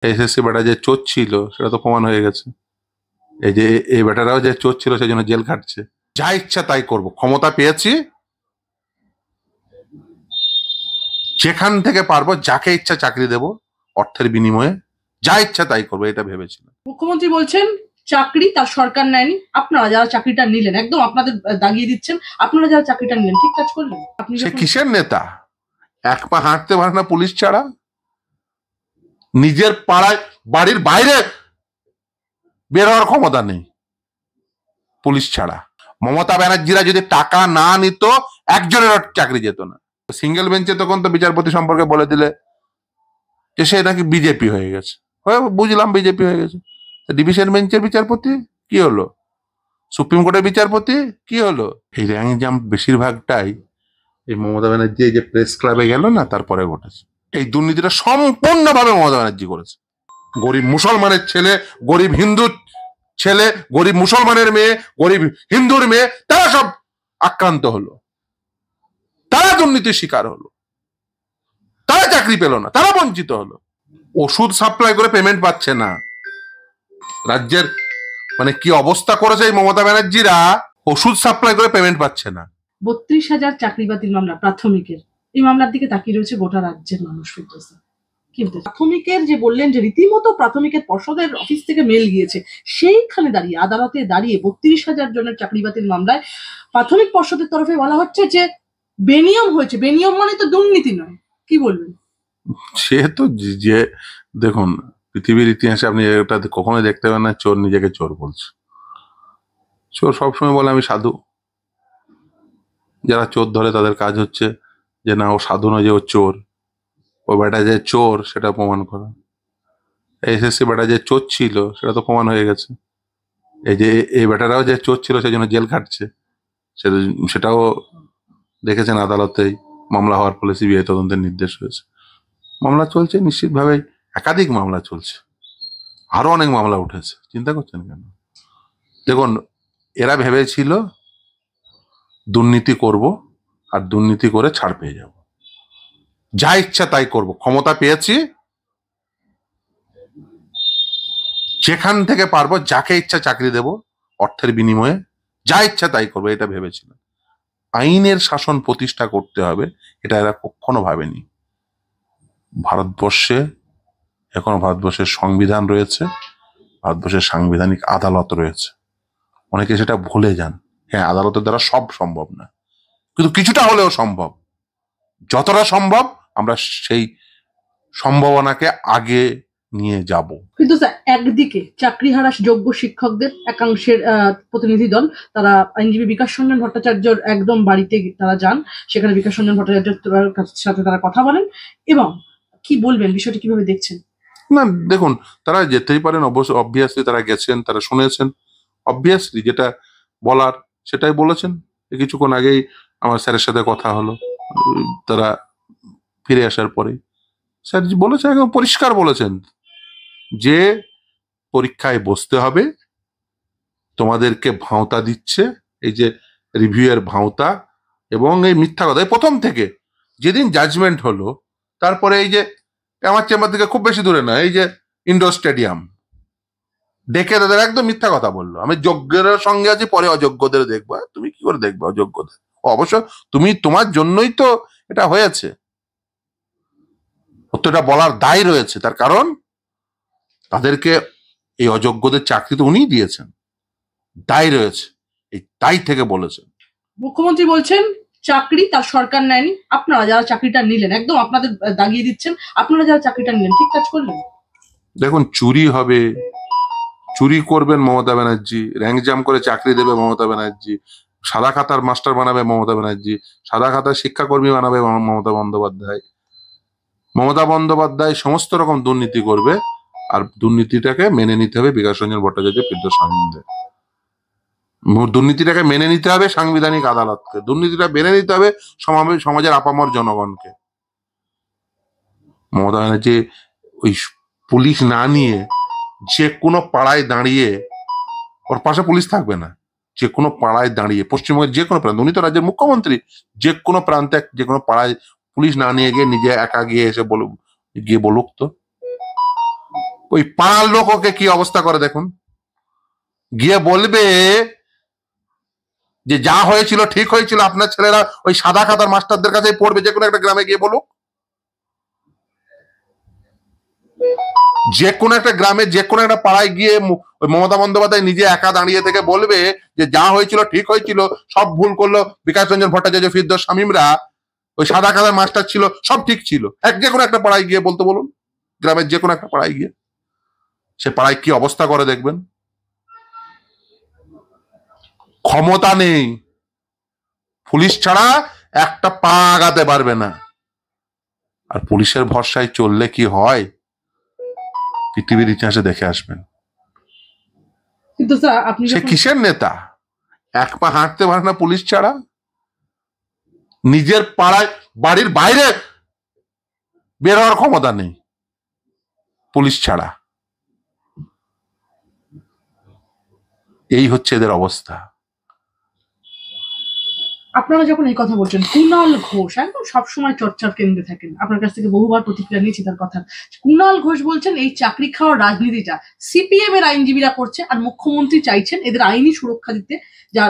SSC বেটা যে চোর ছিল সেটা তো প্রমাণ হয়ে গেছে। এই যে এই বেটারাও যে চোর ছিল সেই জন্য জেল খাটছে। যা ইচ্ছা তাই করব, ক্ষমতা পেয়েছি, যেখান থেকে পারবো যাকে ইচ্ছা চাকরি দেব অর্থের বিনিময়ে, যা ইচ্ছা তাই করবো, এটা ভেবেছিলাম। মুখ্যমন্ত্রী বলছেন চাকরি তার সরকার নেয়নি, আপনারা যারা চাকরিটা নিলেন একদম আপনাদের দাগিয়ে দিচ্ছেন, আপনারা যারা চাকরিটা নিলেন ঠিক কাজ করলেন। আপনি সে কিসের নেতা? এক পা হাঁটতে পারে না পুলিশ ছাড়া, নিজের পাড়ায় বাড়ির বাইরে বের হওয়ার ক্ষমতা নেই পুলিশ ছাড়া। মমতা ব্যানার্জিরা যদি টাকা না নিত একজনের চাকরি যেত না। সিঙ্গেল বেঞ্চে তখন তো বিচারপতি সম্পর্কে বলে দিলে যে সে নাকি বিজেপি হয়ে গেছে। বুঝলাম বিজেপি হয়ে গেছে। ডিভিশন বেঞ্চের বিচারপতি কি হলো? সুপ্রিম কোর্টের বিচারপতি কি হলো? এই র্যাঙ্ক জাম্প বেশিরভাগটাই এই মমতা ব্যানার্জি এই যে প্রেস ক্লাবে গেল না, তারপরে ঘটেছে। এই দুর্নীতিটা সম্পূর্ণভাবে মমতা ব্যানার্জি করেছে। গরিব মুসলমানের ছেলে, গরিব হিন্দু ছেলে, গরিব মুসলমানের মেয়ে, গরিব হিন্দুর মেয়ে, তারা সব আক্রান্ত হলো, তারা দুর্নীতির শিকার হলো, তারা চাকরি পেল না, তারা বঞ্চিত হলো। ওষুধ সাপ্লাই করে পেমেন্ট পাচ্ছে না। রাজ্যের মানে কি অবস্থা করেছে এই মমতা ব্যানার্জিরা, ওষুধ সাপ্লাই করে পেমেন্ট পাচ্ছে না। 32,000 চাকরি বাতিল মামলা প্রাথমিকের, এই মামলার দিকে তাকিয়ে রয়েছে গোটা রাজ্যের মানুষ। কিন্তু প্রাথমিকের যে বললেন যে রীতিমতো প্রাথমিকের পর্ষদের অফিস থেকে মেল গিয়েছে, সেইখানে দাঁড়িয়ে আদালতে দাঁড়িয়ে 32,000 জনের চাকরি বাতিল মামলায় প্রাথমিক পর্ষদের তরফে বলা হচ্ছে যে বেনিয়ম হয়েছে। বেনিয়ম মানে তো দুর্নীতি নয়, কি বলবেন? সে তো যে দেখুন, পৃথিবীর ইতিহাসে আপনি এটা কখনোই দেখতে পাবেন না চোর নিজেকে চোর বলছে। চোর সবসময় বলে আমি সাধু। যারা চোর ধরে তাদের কাজ হচ্ছে যে না ও সাধু নয়, যে ও চোর। ও বেটা যে চোর সেটা প্রমাণ করা। এসএসসি বেটা যে চোর ছিল সেটা তো প্রমাণ হয়ে গেছে। এই যে এই বেটারাও যে চোর ছিল সেই জন্য জেল খাটছে, সেটাও দেখেছেন আদালতেই। মামলা হওয়ার ফলে সিবিআই তদন্তের নির্দেশ হয়েছে। মামলা চলছে নিশ্চিতভাবে, একাধিক মামলা চলছে, আরো অনেক মামলা উঠেছে। চিন্তা করছেন কেন? দেখুন, এরা ভেবেছিল দুর্নীতি করব আর দুর্নীতি করে ছাড় পেয়ে যাব, যা ইচ্ছা তাই করব, ক্ষমতা পেয়েছি, যেখান থেকে পারবো যাকে ইচ্ছা চাকরি দেব অর্থের বিনিময়ে, যা ইচ্ছা তাই করবো, এটা ভেবেছিল। আইনের শাসন প্রতিষ্ঠা করতে হবে এটা এরা কখনো ভাবেনি। ভারতবর্ষে এখনো ভারতবর্ষের সংবিধান রয়েছে, ভারতবর্ষের সাংবিধানিক আদালত রয়েছে। অনেকে সেটা ভুলে যান। হ্যাঁ, আদালতের দ্বারা সব সম্ভব না, কিন্তু কিছুটা হলেও সম্ভব। যতটা সম্ভব আমরা সেই সম্ভাবনাকে আগে নিয়ে যাব। কিন্তু স্যার, একদিকে চাকরিহারা যোগ্য শিক্ষকদের একাংশের প্রতিনিধি দল, তারা আইনজীবী বিকাশ রঞ্জন ভট্টাচার্যর একদম বাড়িতে তারা যান, সেখানে বিকাশ রঞ্জন ভট্টাচার্যের সাথে তারা কথা বলেন। এবং কি বলবেন, বিষয়টি কিভাবে দেখছেন? না দেখুন, তারা যেতেই পারেন, অবশ্য অবভিয়াসলি তারা গেছেন, তারা শুনেছেন, অবভিয়াসলি যেটা বলার সেটাই বলেছেন। কিছুক্ষণ আগেই আমার স্যারের সাথে কথা হলো, তারা ফিরে আসার পরে স্যার বলেছেন, একদম পরিষ্কার বলেছেন যে পরীক্ষায় বসতে হবে, তোমাদেরকে ভাঁওতা দিচ্ছে, এই যে রিভিউ এর ভাঁওতা এবং এই মিথ্যা কথা। প্রথম থেকে যেদিন জাজমেন্ট হলো তারপরে এই যে আমার চেম্বার থেকে খুব বেশি দূরে না, এই যে ইন্ডোর স্টেডিয়াম ডেকে তাদের একদম মিথ্যা কথা বললো, আমি যোগ্যের সঙ্গে আছি, পরে অযোগ্যদের দেখবো। তুমি কি করে দেখবে অযোগ্যদের? অবশ্য তোমার জন্যই তো এটা হয়েছে, তো এটা বলার দায় রয়েছে। তার কারণ তাদেরকে এই অযোগ্যদের চাকরি তো উনিই দিয়েছেন, দায় রয়েছে, এই দায় থেকে বলেছেন। মুখ্যমন্ত্রী বলছেন চাকরি তার সরকার নেয়নি, আপনারা যারা চাকরিটা নিলেন একদম আপনাদের দাগিয়ে দিচ্ছেন, আপনারা যারা চাকরিটা নিলেন ঠিক কাজ করলেন। দেখুন, চুরি হবে, চুরি করবেন মমতা ব্যানার্জি, র্যাঙ্ক জাম্প করে চাকরি দেবে মমতা ব্যানার্জি, সাদা খাতার মাস্টার বানাবে মমতা ব্যানার্জি, সাদা খাতার শিক্ষাকর্মী বানাবে মমতা বন্দ্যোপাধ্যায়। মমতা বন্দ্যোপাধ্যায় সমস্ত রকম দুর্নীতি করবে, আর দুর্নীতিটাকে মেনে নিতে হবে বিকাশ রঞ্জন ভট্টাচার্য, ফিরদৌস শামীমদের। দুর্নীতিটাকে মেনে নিতে হবে সাংবিধানিক আদালতকে, দুর্নীতিটা মেনে নিতে হবে সমাজের আপামর জনগণকে। মমতা ব্যানার্জি ওই পুলিশ না নিয়ে যে কোনো পাড়ায় দাঁড়িয়ে, ওর পাশে পুলিশ থাকবে না, যে কোনো পাড়ায় দাঁড়িয়ে পশ্চিমবঙ্গের যে কোনো প্রান্তে, উনি তো রাজ্যের মুখ্যমন্ত্রী, যে কোনো প্রান্তে যে কোনো পাড়ায় পুলিশ না নিয়ে গিয়ে নিজে একা গিয়ে এসে গিয়ে বলুক তো ওই পাড়ার লোক ওকে কি অবস্থা করে দেখুন, গিয়ে বলবে যে যা হয়েছিল ঠিক হয়েছিল, আপনার ছেলেরা ওই সাদা খাতার মাস্টারদের কাছে পড়বে, যে কোনো একটা গ্রামে গিয়ে বলুক, যে কোনো একটা গ্রামে যে কোনো একটা পাড়ায় গিয়ে ওই মমতা বন্দ্যোপাধ্যায় নিজে একা দাঁড়িয়ে থেকে বলবে যে যা হয়েছিল ঠিক হয়েছিল, সব ভুল করলো বিকাশ রঞ্জন ভট্টাচার্য, ফিরদৌস শামীমরা, ওই সাদা খাতার মাস্টার ছিল, সব ঠিক ছিল। যে কোনো একটা পাড়ায় গিয়ে বলতে বলুন, গ্রামের যে কোনো একটা পাড়ায় গিয়ে, সে পাড়ায় কি অবস্থা করে দেখবেন। ক্ষমতা নেই, পুলিশ ছাড়া একটা পা আগাতে পারবে না। আর পুলিশের ভরসায় চললে কি হয় পৃথিবীর ইতিহাসে দেখে আসবেন। কিন্তু স্যার আপনি সে কিসের নেতা, এক পা হাঁটতে পারে না পুলিশ ছাড়া, নিজের পাড়ায় বাড়ির বাইরে বের হওয়ার ক্ষমতা নেই পুলিশ ছাড়া। এই হচ্ছে এদের অবস্থা। আপনারা যখন এই কথা বলছেন, কুণাল ঘোষ একদম সবসময় চর্চার কেন্দ্রে থাকেন, আপনার কাছ থেকে বহুবার প্রতিক্রিয়া নিয়েছি তার কথা। কুণাল ঘোষ বলছেন এই চাকরি খাওয়ার রাজনীতিটা সিপিএম এর আইনজীবীরা করছে, আর মুখ্যমন্ত্রী চাইছেন এদের আইনি সুরক্ষা দিতে।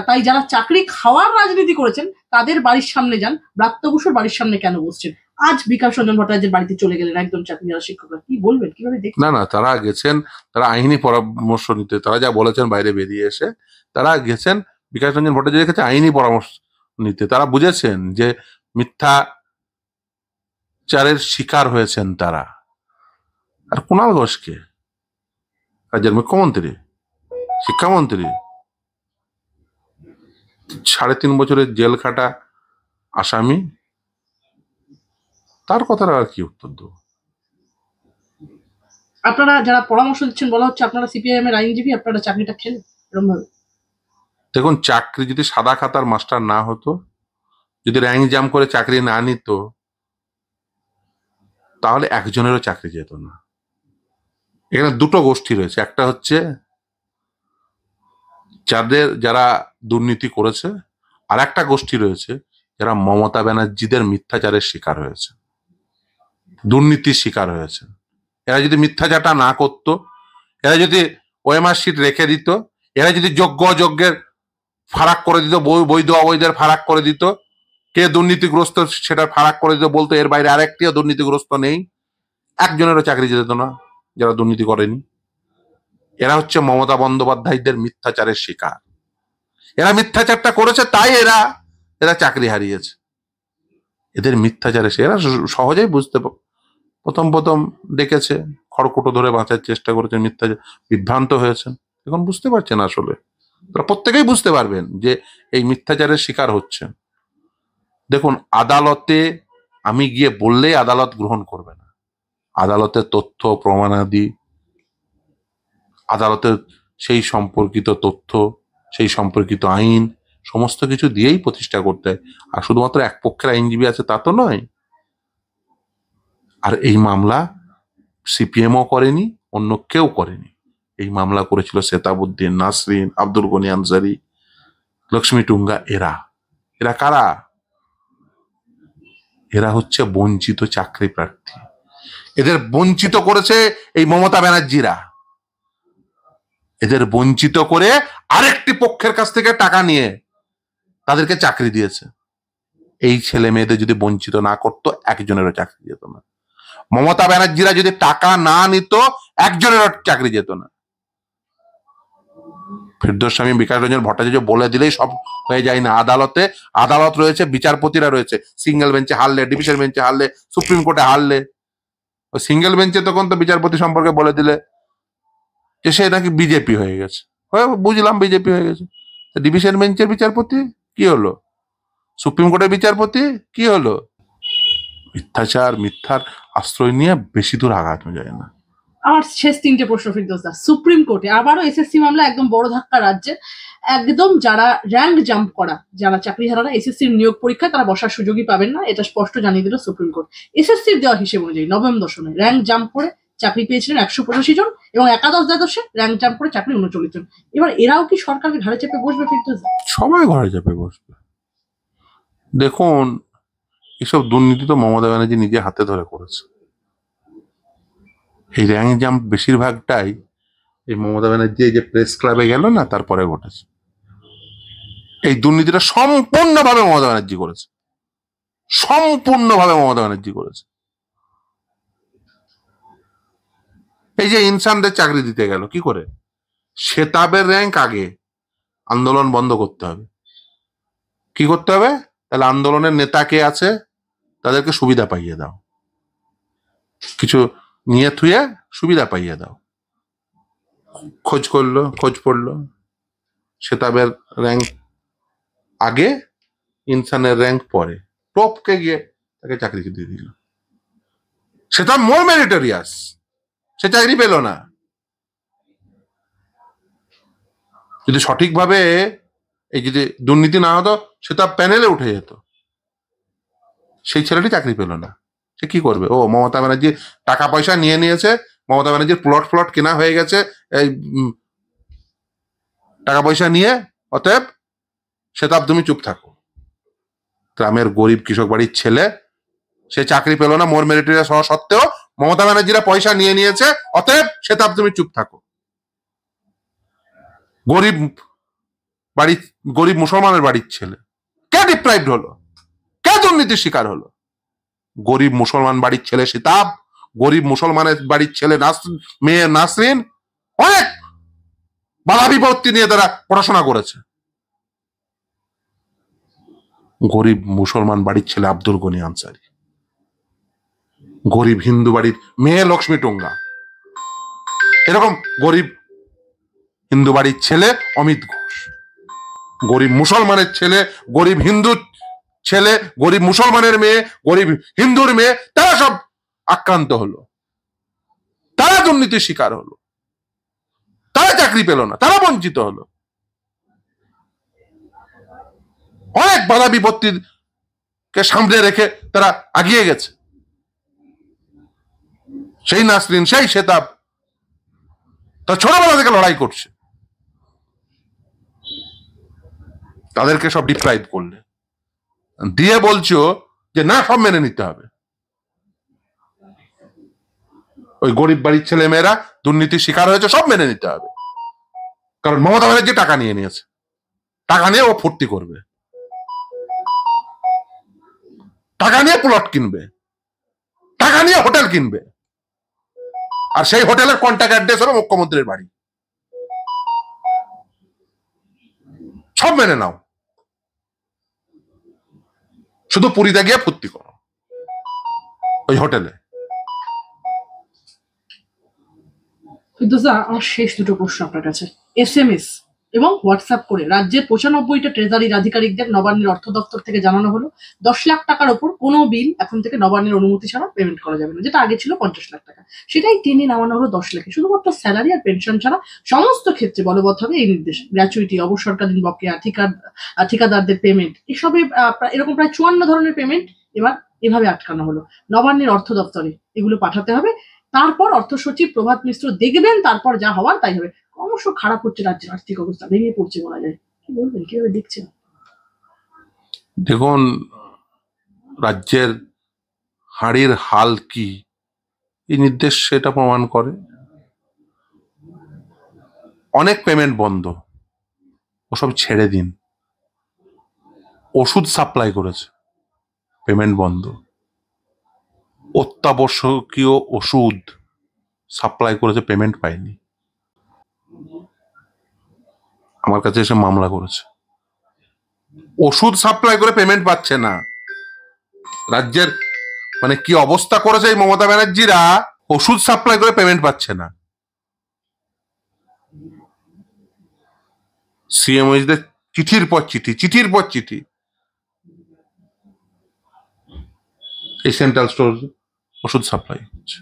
তাই যারা চাকরি খাওয়ার রাজনীতি করেছেন তাদের বাড়ির সামনে যান, ব্রাত্য বসুর বাড়ির সামনে কেন বসছেন? আজ বিকাশ রঞ্জন ভট্টাচার্যের বাড়িতে চলে গেলেন একদম চাকরি যারা শিক্ষকরা, কি বলবেন, কিভাবে দেখছেন? না, তারা গেছেন, তারা আইনি পরামর্শ নিতে, তারা যা বলেছেন বাইরে বেরিয়ে এসে, তারা গেছেন বিকাশ রঞ্জন ভট্টাচার্যের কাছে আইনি পরামর্শ নিতে। তারা বুঝেছেন যে মিথ্যাচারের শিকার হয়েছেন তারা। আর কুণাল ঘোষকে, রাজ্যের মুখ্যমন্ত্রী, শিক্ষামন্ত্রী, 3.5 বছরের জেল খাটা আসামি, তার কথাটা আর কি উত্তর দেবো? আপনারা যারা পরামর্শ দিচ্ছেন, বলা হচ্ছে আপনারা সিপিআইএম এর আইনজীবী, আপনারা চাকরিটা খেলেন এরকম ভাবে। দেখুন, চাকরি যদি সাদা খাতার মাস্টার না হতো, যদি র্যাঙ্ক জাম করে চাকরি না নিত, তাহলে একজনেরও চাকরি যেত না। এখানে দুটো গোষ্ঠী রয়েছে, একটা হচ্ছে যারা দুর্নীতি করেছে, আর একটা গোষ্ঠী রয়েছে যারা মমতা ব্যানার্জিদের মিথ্যাচারের শিকার হয়েছে, দুর্নীতির শিকার হয়েছে। এরা যদি মিথ্যাচারটা না করত, এরা যদি ওএমআর শিট রেখে দিত, এরা যদি যোগ্য অযোগ্যের ফারাক করে দিত, বৈধ অবৈধের ফারাক করে দিত, কে দুর্নীতিগ্রস্ত সেটা ফারাক করে দিত, বলতো এর বাইরে আরেকটিও দুর্নীতিগ্রস্ত নেই, একজনেরও চাকরি যেত না যারা দুর্নীতি করেনি। এরা হচ্ছে মমতা বন্দ্যোপাধ্যায়দের মিথ্যাচারের শিকার। এরা মিথ্যাচারটা করেছে, তাই এরা চাকরি হারিয়েছে। এদের মিথ্যাচারে এরা সহজেই বুঝতে, প্রথম দেখেছে, খড়কুটো ধরে বাঁচার চেষ্টা করেছেন, মিথ্যাচার, বিভ্রান্ত হয়েছেন, এখন বুঝতে পারছেন আসলে। তারা প্রত্যেকেই বুঝতে পারবেন যে এই মিথ্যাচারের শিকার হচ্ছেন। দেখুন, আদালতে আমি গিয়ে বললেই আদালত গ্রহণ করবে না। আদালতের তথ্য প্রমাণাদি, আদালতের সেই সম্পর্কিত তথ্য, সেই সম্পর্কিত আইন, সমস্ত কিছু দিয়েই প্রতিষ্ঠা করতে হয়। আর শুধুমাত্র এক পক্ষের আইনজীবী আছে তা তো নয়। আর এই মামলা সিপিএমও করেনি, অন্য কেউ করেনি। এই মামলা করেছিল সেতাবউদ্দিন, নাসরিন, আব্দুল গনি আনসারি, লক্ষ্মী টুঙ্গা। এরা কারা? এরা হচ্ছে বঞ্চিত চাকরি প্রার্থী। এদের বঞ্চিত করেছে এই মমতা ব্যানার্জিরা। এদের বঞ্চিত করে আরেকটি পক্ষের কাছ থেকে টাকা নিয়ে তাদেরকে চাকরি দিয়েছে। এই ছেলে মেয়েদের যদি বঞ্চিত না করতো, একজনেরও চাকরি যেত না। মমতা ব্যানার্জিরা যদি টাকা না নিত, একজনেরও চাকরি যেত না। ফিরদৌস শামীম, বিকাশ রঞ্জন ভট্টাচার্য বলে দিলেই সব হয়ে যায় না। আদালত রয়েছে, বিচারপতিরা রয়েছে। সিঙ্গেল বেঞ্চে হারলে, ডিভিশন বেঞ্চে হারলে, সুপ্রিম কোর্টে হারলে, ওই সিঙ্গেল বেঞ্চে তখন তো বিচারপতি সম্পর্কে বলে দিলে যে সে নাকি বিজেপি হয়ে গেছে। বুঝলাম বিজেপি হয়ে গেছে। ডিভিশন বেঞ্চের বিচারপতি কি হলো? সুপ্রিম কোর্টের বিচারপতি কি হলো? মিথ্যার আশ্রয় নিয়ে বেশি দূর আগানো যায় না। আমার শেষ 3টে প্রশ্ন ফিরদৌস দা। সুপ্রিম কোর্টে আবারও এসএসসি মামলা, একদম বড় ধাক্কা রাজ্যে। একদম যারা র্যাঙ্ক জাম্প করা, যারা চাকরিহারারা এসএসসির নিয়োগ পরীক্ষায় তারা বসার সুযোগই পাবেন না, এটা স্পষ্ট জানিয়ে দিল সুপ্রিম কোর্ট। এসএসসির দেওয়া হিসেব অনুযায়ী নবম দশমে র্যাঙ্ক জাম্প করে চাকরি পেয়েছিলেন 185 জন, এবং একাদশ দ্বাদশে র্যাঙ্ক জাম্প করে চাকরি 39 জন। এবার এরাও কি সরকারের ঘাড়ে চেপে বসবে ফিরদৌস দা? সবাই ঘরে চেপে বসবে। দেখুন, এসব দুর্নীতি তো মমতা ব্যানার্জি নিজে হাতে ধরে করেছে। এই র্যাঙ্ক জাম্প বেশিরভাগটাই এই মমতা ব্যানার্জি এই যে প্রেস ক্লাবে গেল না, তারপরে ঘটেছে। এই দুর্নীতিটা সম্পূর্ণভাবে মমতা ব্যানার্জি করেছে, সম্পূর্ণভাবে মমতা ব্যানার্জি করেছে। এই যে ইনসানদের চাকরি দিতে গেল কি করে? শেতাবের র্যাঙ্ক আগে, আন্দোলন বন্ধ করতে হবে। কি করতে হবে? তাহলে আন্দোলনের নেতা কে আছে তাদেরকে সুবিধা পাইয়ে দাও, কিছু নিয়ে থুয়ে সুবিধা পাইয়ে দাও। খোঁজ পড়লো, শেতাবের র্যাঙ্ক আগে, ইনসানের র্যাঙ্ক পরে, টপকে গিয়ে তাকে চাকরি দিয়ে দিল। সেটা মোর মেরিটোরিয়াস, সে চাকরি পেল না। যদি সঠিকভাবে এই যদি দুর্নীতি না হতো, সেটা প্যানেলে উঠে যেত। সেই ছেলেটি চাকরি পেল না, সে কি করবে? ও মমতা ব্যানার্জি টাকা পয়সা নিয়ে নিয়েছে, মমতা ব্যানার্জির প্লট কেনা হয়ে গেছে এই টাকা পয়সা নিয়ে, অতএব সেটাব তুমি চুপ থাকো। গ্রামের গরিব কৃষক বাড়ির ছেলে, সে চাকরি পেল না মোর মেরিটোরিয়াস হওয়া সত্ত্বেও, মমতা ব্যানার্জিরা পয়সা নিয়ে নিয়েছে, অতএব সেটাব তুমি চুপ থাকো। গরিব মুসলমানের বাড়ির ছেলে কে ডিপ্রাইভড হলো? কে দুর্নীতির শিকার হলো? গরিব মুসলমান বাড়ির ছেলে সেতাব, গরিব মুসলমানের বাড়ির ছেলে মেয়ে নাসরিন, অনেক বাধা বিপত্তি নিয়ে তারা পড়াশোনা করেছে। গরিব মুসলমান বাড়ির ছেলে আব্দুল গনি আনসারি, গরিব হিন্দু বাড়ির মেয়ে লক্ষ্মী টুঙ্গা, এরকম গরিব হিন্দু বাড়ির ছেলে অমিত ঘোষ, গরিব মুসলমানের ছেলে, গরিব হিন্দু ছেলে, গরিব মুসলমানের মেয়ে, গরিব হিন্দুর মেয়ে, তারা সব আক্রান্ত হলো, তারা দুর্নীতির শিকার হলো, তারা চাকরি পেল না, তারা বঞ্চিত হলো। অনেক বাধা বিপত্তিকে সামনে রেখে তারা আগিয়ে গেছে। সেই নাসরিন, সেই সেতাব তার ছোটবেলা থেকে লড়াই করছে, তাদেরকে সব ডিপ্রাইভ করলে দিয়ে বলছো যে না, সব মেনে নিতে হবে। ওই গরিব বাড়ির ছেলে মেয়েরা দুর্নীতির শিকার হয়েছে, সব মেনে নিতে হবে, কারণ মমতা ব্যানার্জি টাকা নিয়ে নিয়েছে, টাকা নিয়ে ও ফুর্তি করবে, টাকা নিয়ে প্লট কিনবে, টাকা নিয়ে হোটেল কিনবে, আর সেই হোটেলের কন্ট্যাক্ট অ্যাড্রেস হলো মুখ্যমন্ত্রীর বাড়ি। সব মেনে নাও, শুধু পুরীতে গিয়ে ফুর্তি করো ওই হোটেলে। আমার শেষ দুটো প্রশ্ন আপনার কাছে। SMS এবং হোয়াটসঅ্যাপ করে রাজ্যের 95টা ট্রেজারির আধিকারিকদের নবান্নের অর্থ দপ্তর থেকে জানানো হলো 10 লাখ টাকার ওপর কোনো বিল এখন থেকে নবান্নের অনুমতি ছাড়া পেমেন্ট করা যাবে না, যেটা আগে ছিল 50 লাখ টাকা, সেটাই টেনে নামানো হলো 10 লাখে। শুধুমাত্র স্যালারি আর পেনশন ছাড়া সমস্ত ক্ষেত্রে বলবৎ হবে এই নির্দেশ। গ্র্যাচুইটি, অবসরকালীন বকেয়া, ঠিকাদারদের পেমেন্ট, এসবে এরকম প্রায় 54 ধরনের পেমেন্ট এবার এভাবে আটকানো হলো। নবান্নের অর্থ দপ্তরে এগুলো পাঠাতে হবে, তারপর অর্থ সচিব প্রভাত মিশ্র দেখবেন, তারপর যা হওয়ার তাই হবে। ক্রমশ খারাপ হচ্ছে রাজ্যের আর্থিক অবস্থা, ভেঙে পড়ছে বলা যায়। কি বলবেন, কিভাবে দেখছেন? দেখুন, রাজ্যের হাড়ির হাল কি এই নির্দেশ সেটা প্রমাণ করে। অনেক পেমেন্ট বন্ধ, ওসব ছেড়ে দিন। ওষুধ সাপ্লাই করেছে, পেমেন্ট বন্ধ। অত্যাবশ্যকীয় ওষুধ সাপ্লাই করেছে, পেমেন্ট পায়নি, আমার কাছে এসে মামলা করেছে। ওষুধ সাপ্লাই করে পেমেন্ট পাচ্ছে না। রাজ্যের মানে কি অবস্থা করেছে এই মমতা ব্যানার্জিরা, ওষুধ সাপ্লাই করে পেমেন্ট পাচ্ছে না। সিএমওইচদের চিঠির পর চিঠি, চিঠির পর চিঠি, এই সেন্ট্রাল স্টোর ওষুধ সাপ্লাই হচ্ছে,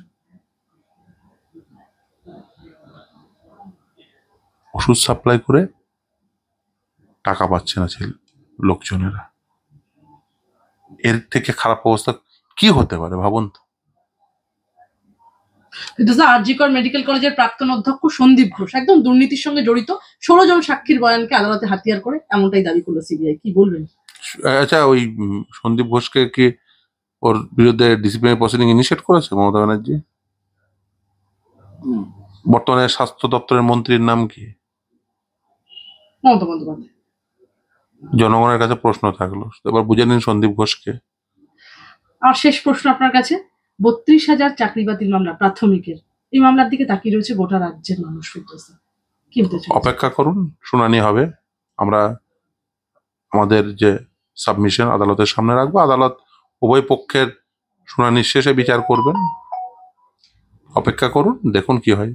ওষুধ সাপ্লাই করে টাকা পাচ্ছে না ছেলে লোকজনেরা। এর থেকে খারাপ অবস্থা কি হতে পারে ভাবুন তো। কিন্তু স্যার, আরজিকর মেডিকেল কলেজের প্রাক্তন অধ্যক্ষ সন্দীপ ঘোষ একদম দুর্নীতির সঙ্গে জড়িত, 16 জন সাক্ষীর বয়ানকে আদালতে হাতিয়ার করে এমনটাই দাবি করলো সিবিআই। কি বলবেন? আচ্ছা, ওই সন্দীপ ঘোষকে কি ওর বিরুদ্ধে ডিসিপ্লিনারি প্রসিডিং ইনিশিয়েট করেছে মমতা ব্যানার্জি? বর্তমানে স্বাস্থ্য দপ্তরের মন্ত্রীর নাম কি? মমতা বন্দ্যোপাধ্যায়। জনগণের কাছে প্রশ্ন থাকলো, এবার বুঝে নিন সন্দীপ ঘোষকে। আর শেষ প্রশ্ন আপনার কাছে, 32,000 চাকরি বাতিল মামলা প্রাথমিকের, এই মামলার দিকে তাকিয়ে রয়েছে গোটা রাজ্যের মানুষ। ফিরদৌসি, কি বলতে চাইছেন? অপেক্ষা করুন, শুনানি হবে। আমরা আমাদের যে সাবমিশন আদালতের সামনে রাখবো, আদালত উভয় পক্ষের শুনানি শেষে বিচার করবেন। অপেক্ষা করুন, দেখুন কি হয়।